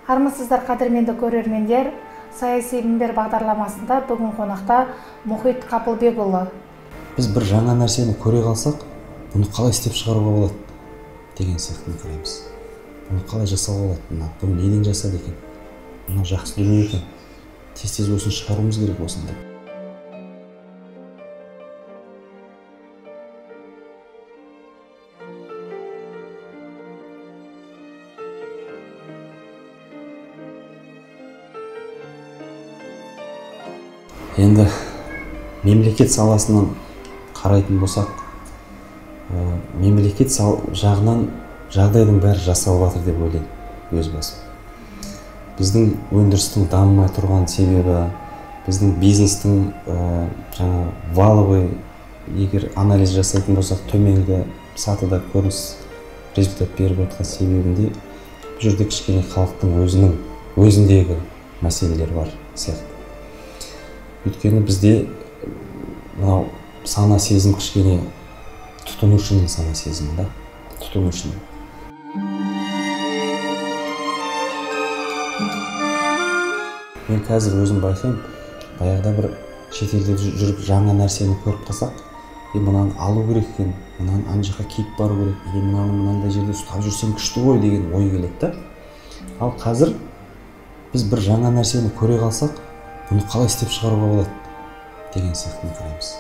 Армысыздар қадірменді көрермендер, саяси мінбер бағдарламасында бүгін қонақта Мұхит Қапылбекұлы. Біз бір жаңа нәрсені көре қалсақ, бұны қалай істеп шығаруға болады деген сияқты қараймыз. Бұны қалай жасауға болады, бұны неден жасады екен, мынау жақсы дүние екен, тез осыны шығаруымыз керек осында. Енді мемлекет саласынан қарайтын болсақ, мемлекет жағынан жағдайдың бәрі жасалып жатыр деп ойлаймын өз басым. Біздің өндірістің дамымай тұрған себебі, біздің бизнестің жаңа валовый, егер анализ жасайтын болсақ, төменгі сатыда көрініс результат беріп отқан себебінде бұл жерде кішкене халықтың өзіндегі мәселелер бар сияқты. Өйткені бізде мынау сана сезім кішкене тұтынушының сана сезімі да, тұтынушының. Мен қазір өзім байқаймын, баяғыда бір шетелде жүріп жаңа нәрсені көріп қалсақ, мынаны алу керек екен, мынаны ана жаққа киіп бару керек, мынаны мынандай жерде ұстап жүрсем күшті ғой деген ой келеді да. Ал қазір біз бір жаңа нәрсені көре қалсақ, бұны қалай істеп шығаруға болады деген сияқты қараймыз.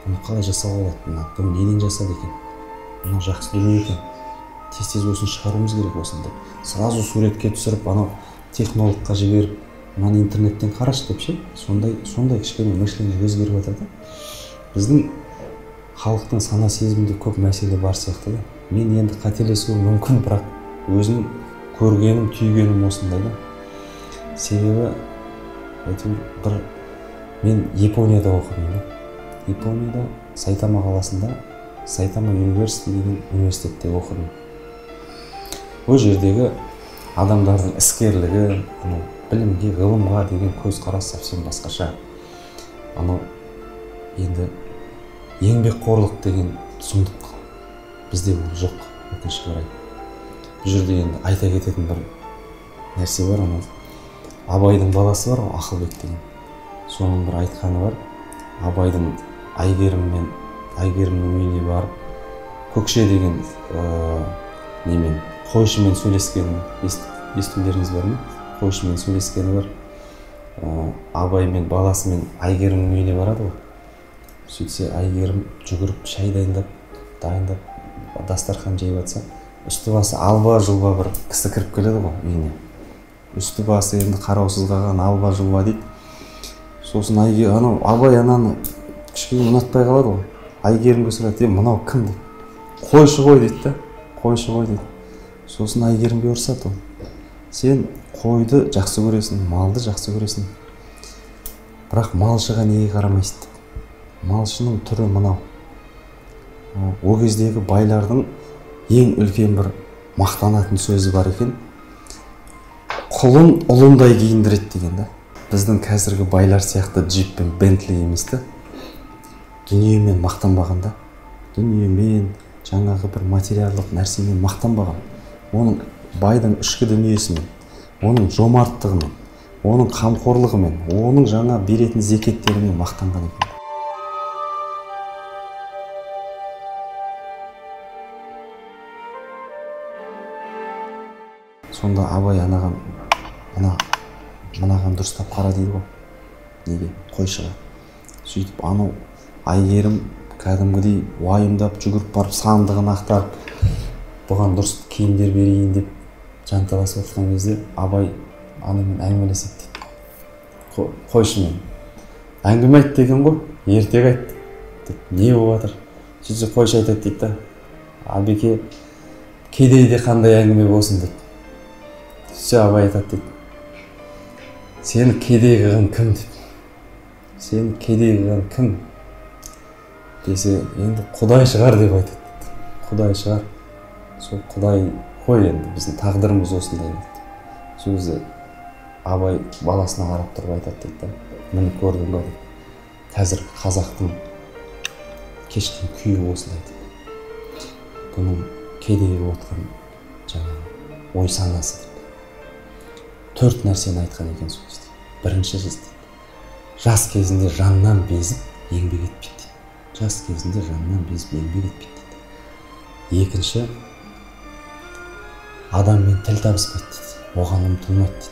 Бұны қалай жасауға болады, бұны неден жасады екен, мынау жақсы дүние екен, тез осыны шығаруымыз керек осында. Сразу суретке түсіріп, анау технологқа жіберіп, мынаны интернеттен қарашы деп ше, сондай кішкене мышление өзгеріп жатыр да. Біздің халықтың сана сезімінде көп мәселе бар сияқты да. Мен енді қателесуім мүмкін, бірақ өзім көргенім, түйгенім осындай да. Себебі мен Японияда оқыдым да. Японияда Сайтама қаласында Сайтама университеті деген университетте оқыдым. Ол жердегі адамдардың іскерлігі, білімге, ғылымға деген көзқарас совсем басқаша. Енді еңбекқорлық деген сұмдық бізде ол жоқ, өкінішке қарай. Бұл жерде енді айта кететін бір нәрсе бар, Абайдың баласы бар, Ақылбек деген. Соның бір айтқаны бар. Абайдың Айгерімнің үйіне барып, Көкше деген қойшымен сөйлескені, естулеріңіз бар ма? Қойшымен сөйлескені бар. Абаймен баласымен Айгерімнің үйіне барады ғой. Сөйтсе Айгерім жүгіріп шай дайындап, дастархан жайып жатса, үсті басы алба-жұлба бір кісі кіріп келеді ғой үйіне. Үсті басы енді қараусыз қалған алба-жұлба дейді. Сосын Абай ананы кішкене ұнатпай қалады ғой. Айгерімге сұрайды, мынау кім дейді. Қойшы ғой дейді да, қойшы ғой дейді. Сосын Айгерімге ұрсады ол. Сен қойды жақсы көресің, малды жақсы көресің. Бірақ малшыға неге қарамайсың? Малшының түрі мынау. О кездегі байлардың ең үлкен бір мақтанатын сөзі бар екен. Құлын ұлындай киіндіреді деген да. Біздің қазіргі байлар сияқты джип пен Бентли емес та. Дүниемен мақтанбаған да. Дүниемен, жаңағы бір материалдық нәрсемен мақтанбаған. Оның байдың ішкі дүниесімен, оның жомарттығымен, оның қамқорлығымен, оның жаңа беретін зекеттерімен мақтанған екен. Сонда Абай мынаған дұрыстап қара дейді ғой. Неге? Қойшыға. Сөйтіп Айгерім кәдімгідей уайымдап жүгіріп барып сандығын ақтарып, бұған дұрыс киімдер берейін деп жанталасып отырған кезде Абай анамен әңгімелеседі дейді. Қойшымен. Әңгіме айт деген ғой, ертек айт. Не болып жатыр? Сөйтсе қойшы айтады дейді да. Абеке, кедейде қандай әңгіме болсын дейді. Сөйтсе Абай айтады дейді. Сені кедей қылған кім дейді. Сені кедей қылған кім? Десе, енді Құдай шығар деп айтады. Құдай шығар. Сол Құдай қой енді, біздің тағдырымыз осындай дейді. Сол кезде Абай баласына қарап тұрып айтады дейді. Міне көрдің ба дейді. Қазіргі қазақтың кешкен күйі осындай дейді. Бұның кедей болып отқан жаңағы ой санасы дейді. 4 нәрсені айтқан екен сол кезде. Бірінші жас кезінде жаннан безіп еңбек етпейді дейді. Жас кезінде жаннан безіп еңбек етпейді дейді. Екінші, адаммен тіл табыспайды дейді. Оған ұмтылмайды дейді.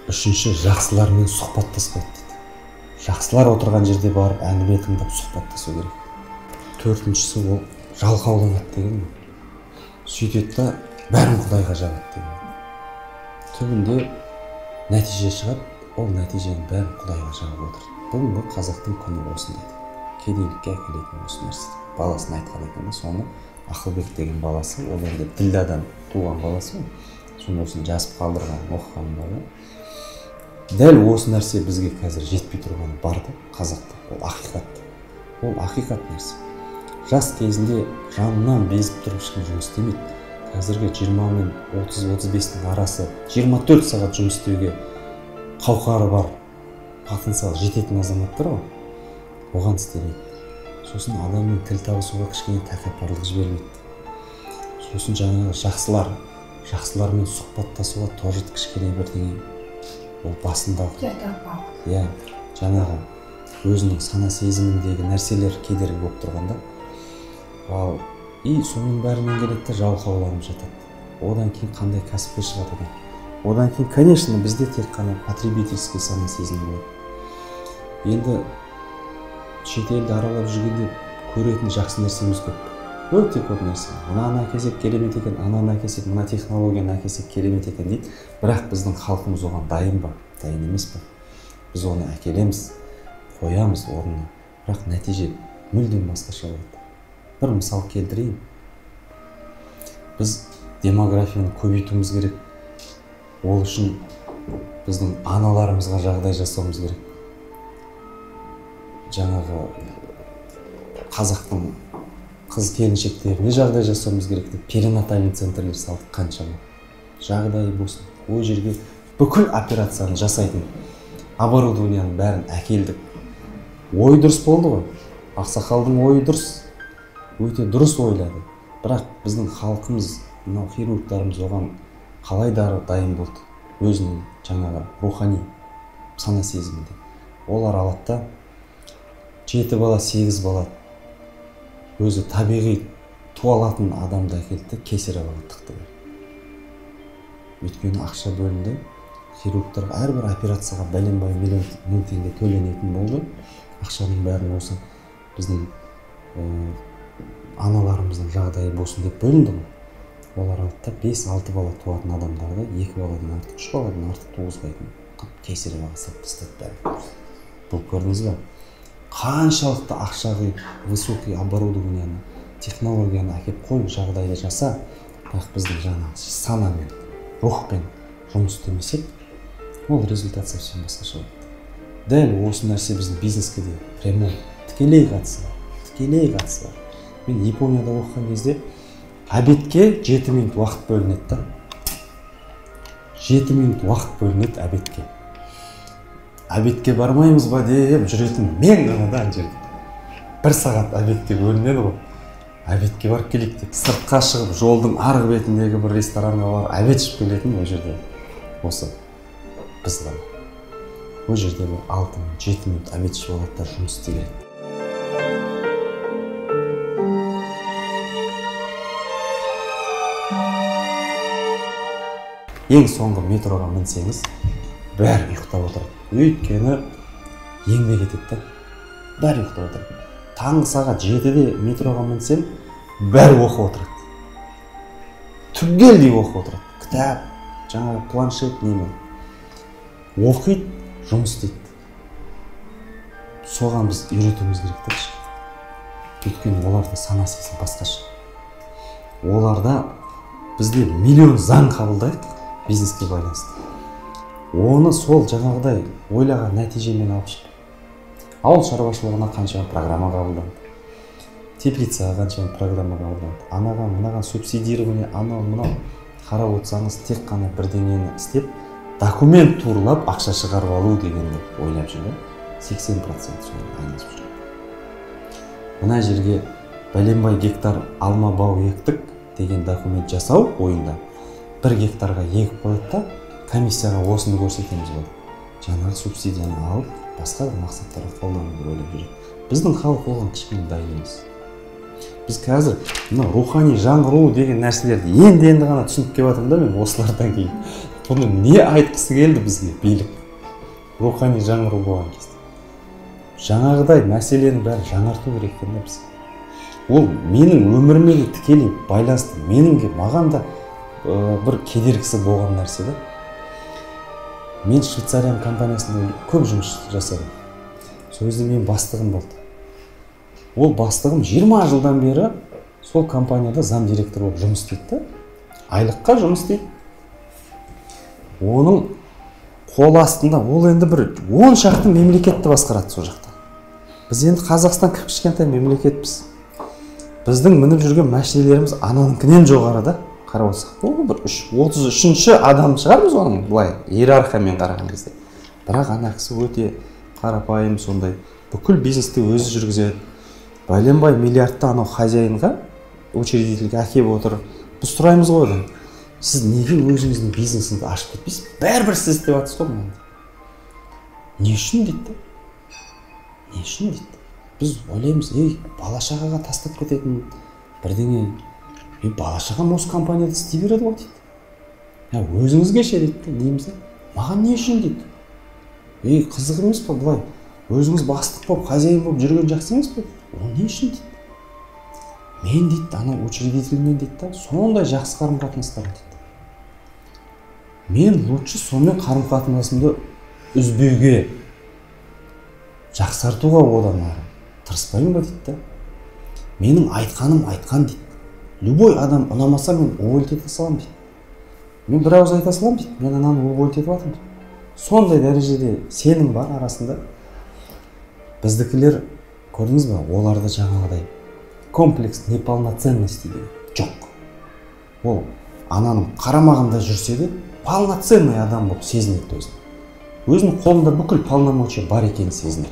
Үшінші, жақсылармен сұхбаттаспайды дейді. Жақсылар отырған жерде барып әңгіме тыңдап сұхбаттасу керек. Төртіншісі, ол жалқауланады деген. Сөйтеді да бәрін Құдайға жабады деген. Түбінде нәтиже шығады, ол нәтиженің бәрін Құдайға жабып отыр. Бүгінгі қазақтың күні осындай. Кедейлікке әкелетін осы нәрсе. Баласына айтқан екен, соны Ақылбек деген баласы, ол енді ділдадан туған баласы, соны осыны жазып қалдырған, оқыған бала. Дәл осы нәрсе бізге қазір жетпей тұрғаны бар да, қазақта. Ол ақиқат. Ол ақиқат нәрсе. Жас кезінде жанынан безіп тұрып ешкім жұмыс істемейді. Қазіргі 20 мен 30-35-тің арасы 24 сағат жұмыс істеуге қауқары бар, потенциал жететін азаматтар ғой. Оған істемейді. Сосын адаммен тіл табысуға кішкене тәкаппарлық жібермейді. Сосын жаңағы жақсылармен сұхбаттасуға тоже кішкене бірдеңе ол басындағы. Иә, жаңағы өзінің сана сезіміндегі нәрселер кедергі болып тұрғанда, ал соның бәрінен келеді де жалқауланып жатады. Одан кейін қандай кәсіпке шығады екен? Одан кейін, конечно, бізде тек қана потребительский сана сезім болады. Енді шетелді аралап жүргенде көретін жақсы нәрсеміз көп. Өте көп нәрсе. Мынаны әкелсек керемет екен, ананы әкелсек, мына технологияны әкелсек керемет екен дейді. Бірақ біздің халқымыз оған дайын ба? Дайын емес па? Біз оны әкелеміз, қоямыз орнына. Бірақ нәтиже мүлдем басқаша болады. Бір мысал келтірейін. Біз демографияны көбейтуіміз керек. Ол үшін біздің аналарымызға жағдай жасауымыз керек. Жаңағы қазақтың қыз келіншектеріне жағдай жасауымыз керек деп перинатальный центрлер салдық қаншама. Жағдай болсын. Ол жерге бүкіл операцияны жасайтын оборудованияның бәрін әкелдік. Ой дұрыс болды ғой. Ақсақалдың ойы дұрыс. Өте дұрыс ойлады. Бірақ біздің халқымыз, мынау хирургтарымыз оған қалай дайын болды? Өзінің жаңағы рухани сана сезімінде. Олар алады да 7 бала, 8 бала өзі табиғи туалатын адамды әкелді, кесарево тықты. Өйткені ақша бөлінді, хирургтар әрбір операцияға бәленбай миллион теңге төленетін болды. Ақшаның бәрін осы біздің аналарымыздың жағдайы болсын деп бөлінді ғой. Олар алды 5-6 бала туатын адамдарды 2 баладан артық, 3 баладан артық туғызбайтын кесаревоға салып тастады бәрін. Бұл көрдіңіз бе? Қаншалықты ақшаға высокий оборудованияны, технологияны әкеп қой, жағдайды жаса, бірақ біздің жаңағы санамен, рухпен жұмыс істемесек, ол результат совсем басқаша болады. Дәл осы нәрсе біздің бизнеске де прямо тікелей қатысы бар. Мен Японияда оқыған кезде обедке 7 минут уақыт бөлінеді да. 7 минут уақыт бөлінеді обедке. Обедке бармаймыз ба деп жүретін мен ғана да жерде. 1 сағат обедке бөлінеді ғой. Обедке барып келейік деп. Сыртқа шығып жолдың арғы бетіндегі бір ресторанға барып обед ішіп келетін ол жерде. Осы біз ғана. Ол жерде 6-7 минут обед ішіп алады жұмыс істей береді. Ең соңғы метроға мінсеңіз, бәрі ұйықтап отырады. Өйткені еңбек етеді. Бәрі ұйықтап отырады. Таңғы сағат 7-де метроға мінсем, бәрі оқып отырады. Түгелдей оқып отырады. Кітап, жаңағы планшет немен. Оқиды, жұмыс істейді. Соған біз үйретуіміз керек те. Өйткені оларда сана сезім басқаша. Оларда бізде миллион заң қабылдайды бизнеске байланысты. Оны сол жаңағыдай ойлаған нәтижемен алып шықты. Ауыл шаруашылығына қаншама программа қабылданды. Теплицаға қаншама программа қабылданды. Анаған, мынаған субсидирование, анау-мынау қарап отырсаңыз, тек қана бірдеңені істеп, документ турлап, ақша шығарып алу дегенді ойлап жүрген. 80% соны айналысып жүрген. Мына жерге бәленбай гектар алма бау ектік деген документ жасау ойында 1 гектарға егіп қояды да, комиссияға осыны көрсетеміз ғой. Жаңағы субсидияны алып, басқа бір мақсаттарға қолдануды ойлап жүреді. Біздің халық оған кішкене дайын емес. Біз қазір мына рухани жаңғыру деген нәрселерді енді ғана түсініп келіп жатырмын да мен осылардан кейін. Бұны не айтқысы келді бізге билік? Рухани жаңғыру болған кезде. Жаңағыдай мәселені бәрі жаңарту керек екен да біз. Ол менің өміріме де тікелей байланысты. Маған да бір кедергісі болған нәрсе да. Мен Швейцарияның компаниясында көп жұмыс жасадым. Сол кезде мен бастығым болды. Ол бастығым 20 жылдан бері сол компанияда зам директор болып жұмыс істейді. Айлыққа жұмыс істейді. Оның қол астында ол енді бір 10 шақты мемлекетті басқарады сол жақта. Біз енді Қазақстан кішкентай мемлекетпіз. Біздің мініп жүрген машинелеріміз ананыкінен жоғары да, қарап отырсақ. Ол бір 33-ші адам шығармыз оның былай иерархиямен қараған кезде. Бірақ ана кісі өте қарапайым сондай. Бүкіл бизнесті өзі жүргізеді. Бәленбай миллиардты анау хозяинға, учредительге әкеп отыр. Біз сұраймыз ғой одан. Сіз неге өзіңіздің бизнесіңізді ашып кетпейсіз? Бәрібір сіз істеп жатырсыз ғой мынаны. Не үшін дейді? Не үшін дейді? Біз ойлаймыз, бала-шағаға тастап кететін бірдеңе, бала-шағам осы компанияда істей береді ғой дейді. Өзіңізге ше дейді, дейміз. Маған не үшін дейді? Қызық емес па бұлай? Өзіңіз бастық болып, хозяин болып жүрген жақсы емес па? Ол не үшін дейді? Мен дейді, ана учредительмен дейді, сондай жақсы қарым-қатынастар дейді. Мен лучше сонымен қарым-қатынасымды үзбеуге, жақсартуға одан тырыспаймын ба дейді. Менің айтқаным айтқан дейді. Любой адам ұнамаса мен уволить ете салам дейді. Мен бір ауыз айта салам дейді. Мен ананы уволить етіп жатырмын дейді. Сондай дәрежеде сенім бар арасында. Біздікілер көрдіңіз бе, оларды жаңағыдай комплекс неполноценности деген жоқ. Ол ананың қарамағында жүрсе де полноценный адам болып сезінеді өзін. Өзінің қолында бүкіл полномочия бар екенін сезінеді.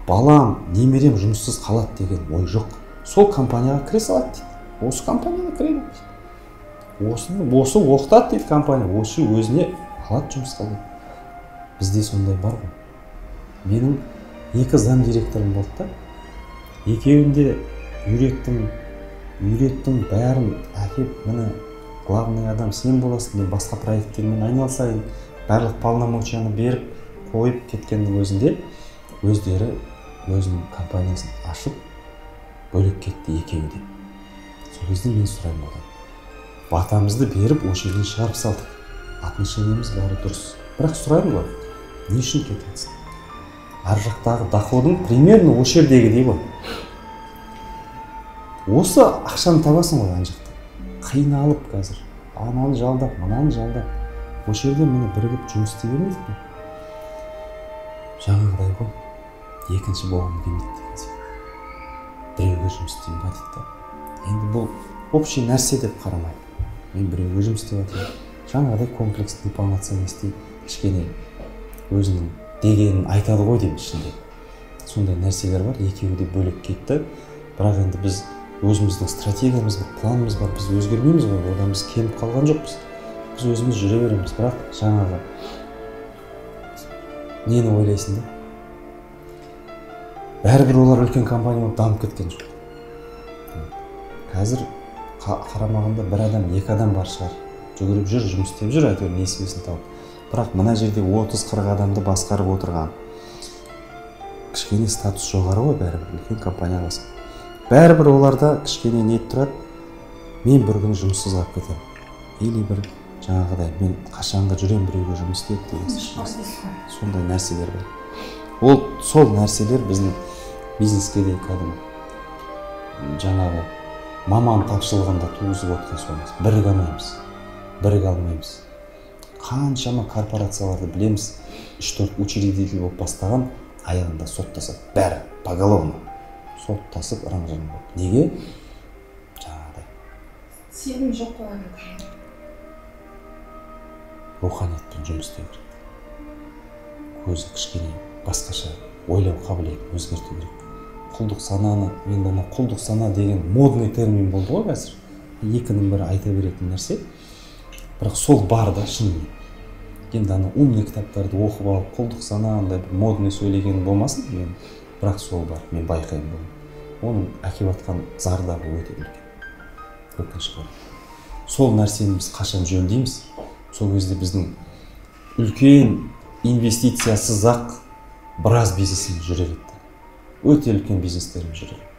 Балам, немерем жұмыссыз қалады деген ой жоқ. Сол компанияға кіре салады дейді. Осы компанияға кіреді дейді. Осы оқытады дейді компания. Осы өзіне алады жұмысқа дейді. Бізде сондай бар ғой. Менің 2 зам директорым болды да. Екеуінде үйреттім бәрін әкеп, міне главный адам сен боласың, мен басқа проекттермен айналысайын. Барлық полномочияны беріп, қойып кеткеннің өзінде өздері өзінің компаниясын ашып, бөлек кетті екеуі де. Сол кезде мен сұраймын одан. Батамызды беріп, осы жерден шығарып салдық. Отношениеміз бәрі дұрыс. Бірақ сұраймын ғой, не үшін кетесің? Ар жақтағы доходың примерно осы жердегідей ғой. Осы ақшаны табасың ғой ан жақта. Қиналып қазір. Ананы жалдап, мынаны жалдап. Осы жерде мені бірігіп жұмыс істей бермейді ме? Жаңағыдай ғой. Екінші болғым келмейді деген сияқты. Біреуге жұмыс істеймін ба дейді. Енді бұл общий нәрсе деп қарамайды. Мен біреуге жұмыс істеп жатырмын. Жаңағыдай комплекс неполноценности кішкене өзінің дегенін айтады ғой деймін ішінде. Сондай нәрселер бар, екеуі де бөлек кетті. Бірақ енді біз өзіміздің стратегиямыз бар, планымыз бар, біз өзгермейміз ғой, одан біз кеміп қалған жоқпыз. Біз өзіміз жүре береміз, бірақ жаңағы нені ойлайсың да? Бәрібір олар үлкен компания болып дамып кеткен жоқ. Қазір қарамағында бір адам, 2 адам бар шығар. Жүгіріп жүр, жұмыс істеп жүр, әйтеуір несібесін тауып. Бірақ мына жерде 30-40 адамды басқарып отырған. Кішкене статус жоғары ғой, бәрібір үлкен компания басқа. Бәрібір оларда кішкене не тұрады? Мен бір күні жұмыссыз қалып кетемін. Или бір жаңағыдай мен қашанға жүрем біреуге жұмыс істеп деген сондай нәрселер бар. Ол сол нәрселер біздің бизнеске де кәдімгі жаңағы маман тапшылығында туғызып отқан соңыз. Біріге алмаймыз. Қаншама корпорацияларды білеміз, 3-4 учредитель болып бастаған, аяғында соттасады. Бәрі поголовно соттасып ырың-жырың болып. Неге? Жаңағыдай. Сенім жоқ қой. Руханиятпен жұмыс істеу керек. Көзі кішкене басқаша ойлау қабілетін өзгерту керек. Құлдық сананы, енді ана құлдық сана деген модный термин болды ғой қазір. Екінің бірі айта беретін нәрсе. Бірақ сол бар да шынымен. енді ана умный кітаптарды оқып алып құлдық сана андай бір модный сөйлеген болмасын мен, бірақ сол бар, мен байқаймын бұл. Оның әкеп жатқан зардабы өте үлкен. Өкінішке орай. Сол нәрсені біз қашан жөндейміз, сол кезде біздің үлкен инвестициясыз ақ біраз бизнесіміз жүре кетті. Өте үлкен бизнестеріміз жүре кетті.